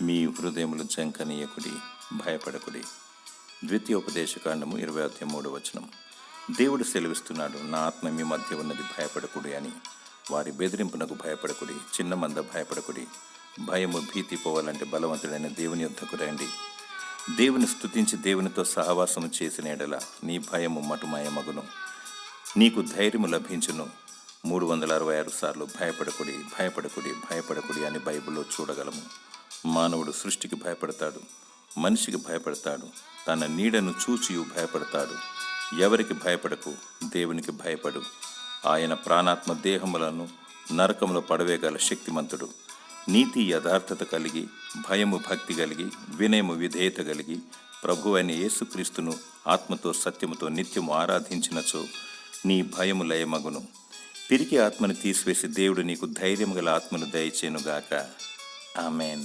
మీ హృదయములు జంకనీయకుడి, భయపడకుడి. ద్వితీయోపదేశకాండము 23వ. దేవుడు సెలవిస్తున్నాడు, నా ఆత్మ మీ మధ్య ఉన్నది, భయపడకుడి అని. వారి బెదిరింపునకు భయపడకుడి, చిన్న మంద భయపడకుడి. భయము భీతి పోవాలంటే బలవంతుడైన దేవుని యొద్దకు రండి. దేవుని స్తుతించి దేవునితో సహవాసము చేసిన ఎడల నీ భయము మటుమాయమగును, నీకు ధైర్యము లభించును. 366 సార్లు భయపడకుడి, భయపడకుడి, భయపడకుడి అని బైబిల్లో చూడగలము. మానవుడు సృష్టికి భయపడతాడు, మనిషికి భయపడతాడు, తన నీడను చూచియు భయపడతాడు. ఎవరికి భయపడకు, దేవునికి భయపడు. ఆయన ప్రాణాత్మ దేహములను నరకములో పడవేగల శక్తిమంతుడు. నీతి యథార్థత కలిగి, భయము భక్తి కలిగి, వినయము విధేయత కలిగి, ప్రభు అయిన యేసుక్రీస్తును ఆత్మతో సత్యముతో నిత్యము ఆరాధించినచో నీ భయము లయమగును. పిరికి ఆత్మను తీసివేసి దేవుడు నీకు ధైర్యము గల ఆత్మను దయచేయునుగాక. ఆమెన్.